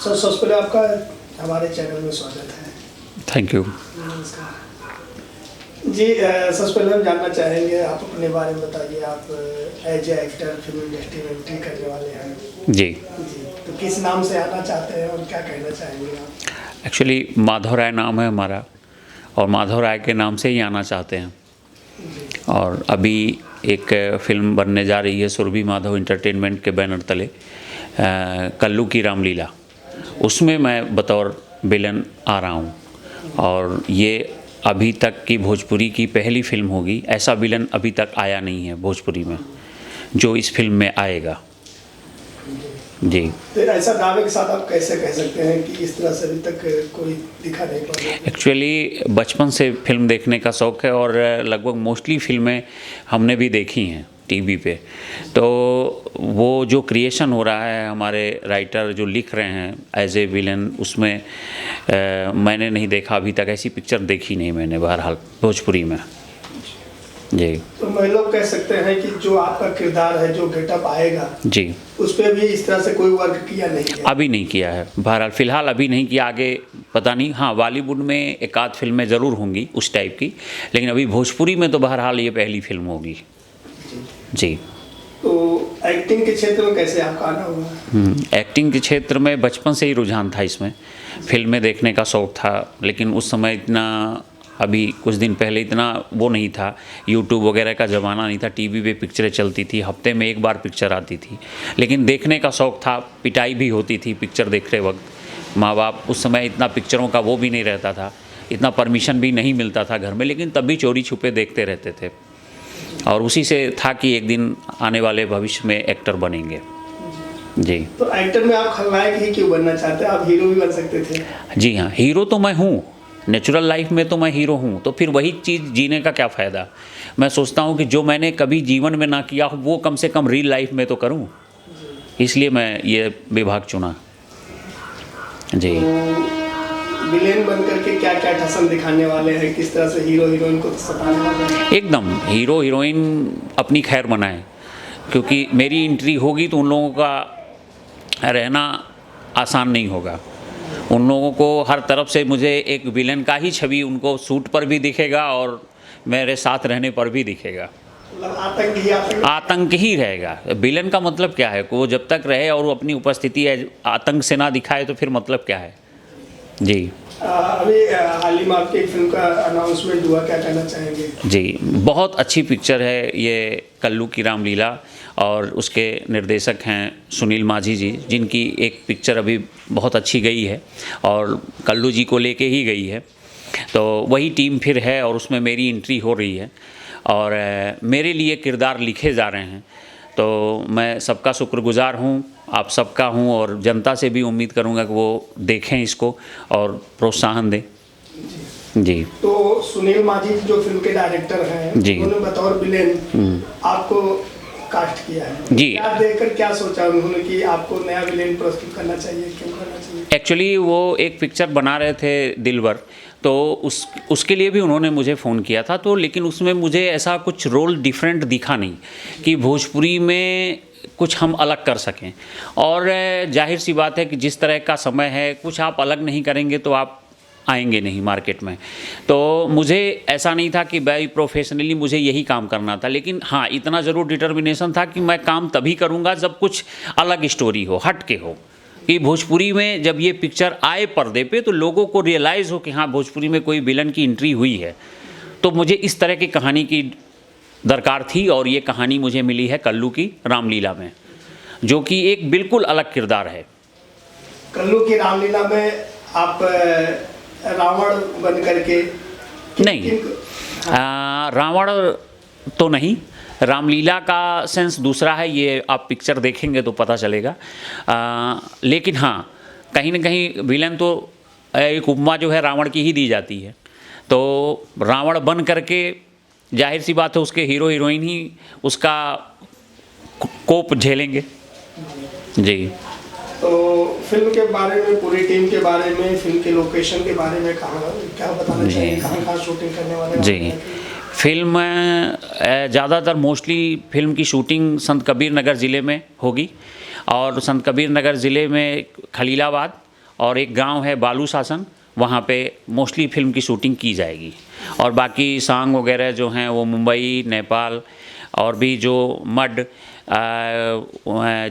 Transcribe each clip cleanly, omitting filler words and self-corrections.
Sir सबसे पहले आपका हमारे चैनल में स्वागत है। Thank you. नमस्कार जी। सबसे पहले हम जानना चाहेंगे, आप अपने बारे में बताइए। आप as a actor film industry में एंट्री करने वाले हैं जी जी, तो किस नाम से आना चाहते हैं और क्या कहना चाहेंगे आप? एक्चुअली माधव राय नाम है हमारा और माधव राय के नाम से ही आना चाहते हैं। और अभी एक फिल्म बनने जा रही है सुरभि माधव इंटरटेनमेंट के बैनर तले, कल्लू की रामलीला, उसमें मैं बतौर विलन आ रहा हूँ। और ये अभी तक की भोजपुरी की पहली फिल्म होगी। ऐसा विलन अभी तक आया नहीं है भोजपुरी में जो इस फिल्म में आएगा जी। तो ऐसा दावे के साथ आप कैसे कह सकते हैं कि इस तरह से अभी तक कोई दिखा नहीं पा रहा? एक्चुअली बचपन से फिल्म देखने का शौक़ है और लगभग मोस्टली फिल्में हमने भी देखी हैं टीवी पे। तो वो जो क्रिएशन हो रहा है, हमारे राइटर जो लिख रहे हैं एज ए विलन, उसमें मैंने नहीं देखा अभी तक, ऐसी पिक्चर देखी नहीं मैंने बहरहाल भोजपुरी में जी। तो मैं लोग कह सकते हैं कि जो आपका किरदार है, जो गेटअप आएगा जी, उस पर भी इस तरह से कोई वर्क किया नहीं है? अभी नहीं किया है बहरहाल, फ़िलहाल अभी नहीं किया, आगे पता नहीं। हाँ, बॉलीवुड में एक आध फिल्में ज़रूर होंगी उस टाइप की, लेकिन अभी भोजपुरी में तो बहरहाल ये पहली फिल्म होगी जी। तो एक्टिंग के क्षेत्र में कैसे आपका आना हुआ? एक्टिंग के क्षेत्र में बचपन से ही रुझान था, इसमें फिल्में देखने का शौक़ था, लेकिन उस समय इतना, अभी कुछ दिन पहले इतना वो नहीं था, यूट्यूब वगैरह का ज़माना नहीं था, टीवी पे पिक्चरें चलती थी, हफ्ते में एक बार पिक्चर आती थी, लेकिन देखने का शौक़ था। पिटाई भी होती थी पिक्चर देखते वक्त, माँ बाप उस समय इतना पिक्चरों का वो भी नहीं रहता था, इतना परमिशन भी नहीं मिलता था घर में, लेकिन तब भी चोरी छुपे देखते रहते थे। और उसी से था कि एक दिन आने वाले भविष्य में एक्टर बनेंगे जी। तो एक्टर में आप खलनायक ही क्यों बनना चाहते हैं? आप हीरो भी बन सकते थे। जी हाँ, हीरो तो मैं हूँ, नेचुरल लाइफ में तो मैं हीरो हूँ, तो फिर वही चीज़ जीने का क्या फ़ायदा? मैं सोचता हूँ कि जो मैंने कभी जीवन में ना किया हो वो कम से कम रियल लाइफ में तो करूँ, इसलिए मैं ये विभाग चुना जी। विलेन बन करके क्या क्या ठसन दिखाने वाले हैं? किस तरह से हीरो हीरोइन को सताने वाले हैं? एकदम हीरो हीरोइन अपनी खैर बनाएं, क्योंकि मेरी एंट्री होगी तो उन लोगों का रहना आसान नहीं होगा। उन लोगों को हर तरफ से मुझे एक विलेन का ही छवि उनको सूट पर भी दिखेगा और मेरे साथ रहने पर भी दिखेगा। आतंक ही रहेगा। विलेन का मतलब क्या है? वो जब तक रहे और वो अपनी उपस्थिति आतंक से ना दिखाए तो फिर मतलब क्या है जी। अभी हाल ही में आपकी एक फिल्म का अनाउंसमेंट हुआ, क्या कहना चाहेंगे? जी, बहुत अच्छी पिक्चर है ये कल्लू की रामलीला, और उसके निर्देशक हैं सुनील माझी जी, जिनकी एक पिक्चर अभी बहुत अच्छी गई है और कल्लू जी को लेके ही गई है। तो वही टीम फिर है और उसमें मेरी एंट्री हो रही है और मेरे लिए किरदार लिखे जा रहे हैं। तो मैं सबका शुक्रगुजार हूँ, आप सबका हूँ, और जनता से भी उम्मीद करूँगा कि वो देखें इसको और प्रोत्साहन दें जी। तो सुनील माझी जो फिल्म के डायरेक्टर हैं जी, उन्होंने बतौर विलेन आपको कास्ट किया है जी। क्या देखकर क्या सोचा उन्होंने कि आपको नया विलेन प्रस्तुत करना चाहिए, क्यों करना चाहिए? एक्चुअली वो एक पिक्चर बना रहे थे दिलवर, तो उसके लिए भी उन्होंने मुझे फ़ोन किया था, तो लेकिन उसमें मुझे ऐसा कुछ रोल डिफरेंट दिखा नहीं कि भोजपुरी में कुछ हम अलग कर सकें। और जाहिर सी बात है कि जिस तरह का समय है, कुछ आप अलग नहीं करेंगे तो आप आएंगे नहीं मार्केट में। तो मुझे ऐसा नहीं था कि भाई प्रोफेशनली मुझे यही काम करना था, लेकिन हाँ, इतना ज़रूर डिटर्मिनेशन था कि मैं काम तभी करूँगा जब कुछ अलग स्टोरी हो, हट के हो, कि भोजपुरी में जब ये पिक्चर आए पर्दे पे तो लोगों को रियलाइज़ हो कि हाँ, भोजपुरी में कोई विलन की एंट्री हुई है। तो मुझे इस तरह की कहानी की दरकार थी और ये कहानी मुझे मिली है कल्लू की रामलीला में, जो कि एक बिल्कुल अलग किरदार है। कल्लू की रामलीला में आप रावण बन करके नहीं, रावण तो नहीं, रामलीला का सेंस दूसरा है, ये आप पिक्चर देखेंगे तो पता चलेगा। लेकिन हाँ, कहीं ना कहीं विलन तो एक उपमा जो है रावण की ही दी जाती है। तो रावण बन करके जाहिर सी बात है उसके हीरो हीरोइन ही उसका कोप झेलेंगे जी। तो फिल्म के बारे में, पूरी टीम के बारे में, फिल्म के लोकेशन के बारे में क्या बताना चाहिए? कहाँ शूटिंग करने वाले जी? फिल्म ज़्यादातर मोस्टली फिल्म की शूटिंग संत कबीर नगर ज़िले में होगी, और संत कबीर नगर ज़िले में खलीलाबाद और एक गांव है बालू शासन, वहाँ पे मोस्टली फिल्म की शूटिंग की जाएगी। और बाकी सॉन्ग वगैरह जो हैं वो मुंबई, नेपाल और भी जो मड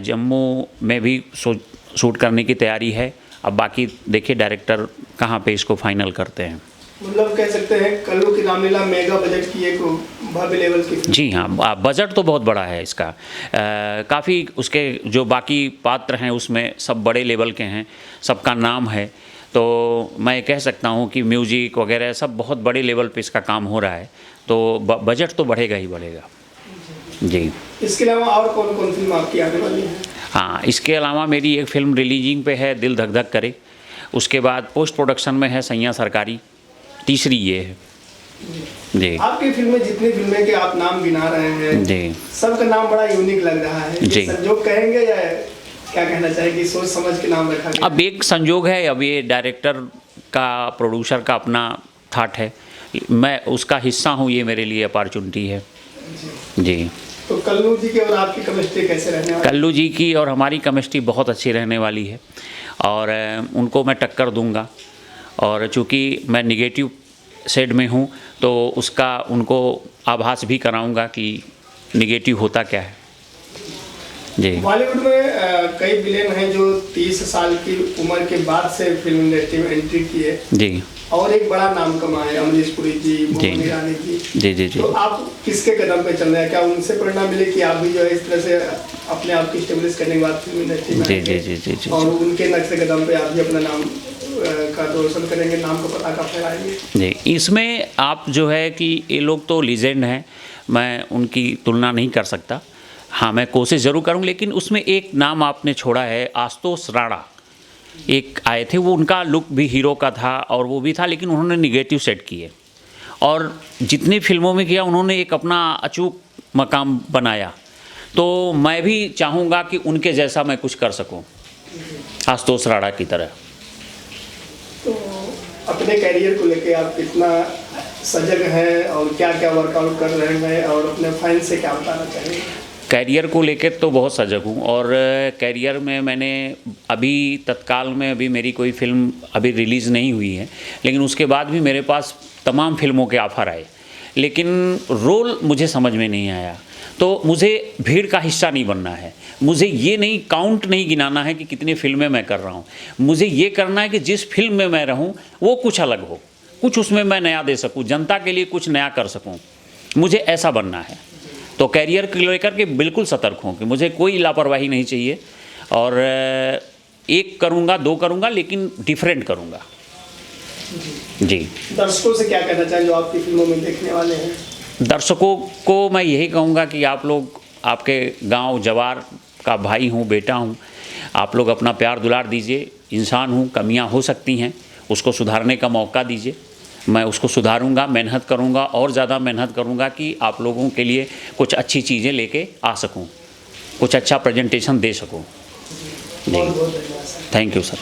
जम्मू में भी शूट करने की तैयारी है। अब बाकी देखिए डायरेक्टर कहाँ पे इसको फाइनल करते हैं। मतलब कह सकते हैं कल्लू की रामलीला मेगा बजट की एक भव्य लेवल की। जी हाँ, बजट तो बहुत बड़ा है इसका। काफ़ी उसके जो बाकी पात्र हैं उसमें सब बड़े लेवल के हैं, सबका नाम है। तो मैं कह सकता हूँ कि म्यूजिक वगैरह सब बहुत बड़े लेवल पे इसका काम हो रहा है, तो बजट तो बढ़ेगा ही बढ़ेगा। जी, इसके अलावा और कौन कौन फिल्म आपकी आने वाली है? हाँ, इसके अलावा मेरी एक फ़िल्म रिलीजिंग पे है, दिल धक धक करे। उसके बाद पोस्ट प्रोडक्शन में है सैया सरकारी, तीसरी ये है। जी, आपकी फिल्में जितनी फिल्में के आप नाम गिना रहे हैं जी, सबका नाम बड़ा यूनिक लग रहा है। जी, संजोग कहेंगे या क्या कहना चाहेंगे, सोच समझ के नाम रखा गया? अब एक संजोग है, अब ये डायरेक्टर का, प्रोड्यूसर का अपना थाट है, मैं उसका हिस्सा हूँ, ये मेरे लिए अपॉर्चुनिटी है। जी। तो कल्लू जी की और आपकी केमिस्ट्री कैसे रहने वाली? कल्लू जी की और हमारी केमिस्ट्री बहुत अच्छी रहने वाली है और उनको मैं टक्कर दूंगा। और चूँकि मैं निगेटिव शेड में हूँ तो उसका उनको आभास भी कराऊंगा कि निगेटिव होता क्या है। जी, बॉलीवुड में कई विलेन हैं जो 30 साल की उम्र के बाद से फिल्म इंडस्ट्री में एंट्री की है। जी, और एक बड़ा नाम कमाए, अमरीश पुरी जी, मोहन ईरानी जी। जी, जी, जी। तो आप किसके कदम पे चल रहे हैं? क्या उनसे प्रेरणा मिले कि आप भी जो है इस तरह से अपने आप की स्टेब्लिश करने के बाद फिल्म इंडस्ट्री में जी, जी, जी, जी, जी, और उनके नक्शे कदम पे आप भी अपना नाम का रोशन करेंगे, नाम का पताका फहराएंगे? जी, इसमें आप जो है कि ये लोग तो लीजेंड हैं, मैं उनकी तुलना नहीं कर सकता। हाँ, मैं कोशिश ज़रूर करूँ, लेकिन उसमें एक नाम आपने छोड़ा है, आशुतोष राणा एक आए थे, वो उनका लुक भी हीरो का था और वो भी था, लेकिन उन्होंने निगेटिव सेट किए और जितनी फिल्मों में किया उन्होंने एक अपना अचूक मकाम बनाया। तो मैं भी चाहूँगा कि उनके जैसा मैं कुछ कर सकूँ, आशुतोष राणा की तरह। तो अपने कैरियर को लेके आप कितना सजग हैं और क्या क्या वर्कआउट कर रहे हैं और अपने फैंस से क्या बताना चाहेंगे? कैरियर को लेकर तो बहुत सजग हूँ और कैरियर में मैंने अभी तत्काल में अभी मेरी कोई फ़िल्म अभी रिलीज़ नहीं हुई है, लेकिन उसके बाद भी मेरे पास तमाम फिल्मों के ऑफ़र आए, लेकिन रोल मुझे समझ में नहीं आया। तो मुझे भीड़ का हिस्सा नहीं बनना है, मुझे ये नहीं काउंट नहीं गिनाना है कि कितनी फिल्में मैं कर रहा हूँ। मुझे ये करना है कि जिस फिल्म में मैं रहूँ वो कुछ अलग हो, कुछ उसमें मैं नया दे सकूँ, जनता के लिए कुछ नया कर सकूँ, मुझे ऐसा बनना है। तो कैरियर को लेकर के बिल्कुल सतर्क हूँ कि मुझे कोई लापरवाही नहीं चाहिए और एक करूँगा, दो करूँगा, लेकिन डिफरेंट करूँगा। जी, दर्शकों से क्या कहना चाहिए जो आपकी फिल्मों में देखने वाले हैं? दर्शकों को मैं यही कहूँगा कि आप लोग, आपके गांव जवार का भाई हूँ, बेटा हूँ, आप लोग अपना प्यार दुलार दीजिए। इंसान हूँ, कमियाँ हो सकती हैं, उसको सुधारने का मौका दीजिए। मैं उसको सुधारूंगा, मेहनत करूंगा और ज़्यादा मेहनत करूंगा कि आप लोगों के लिए कुछ अच्छी चीज़ें लेके आ सकूं, कुछ अच्छा प्रेजेंटेशन दे सकूं। जी, थैंक यू सर।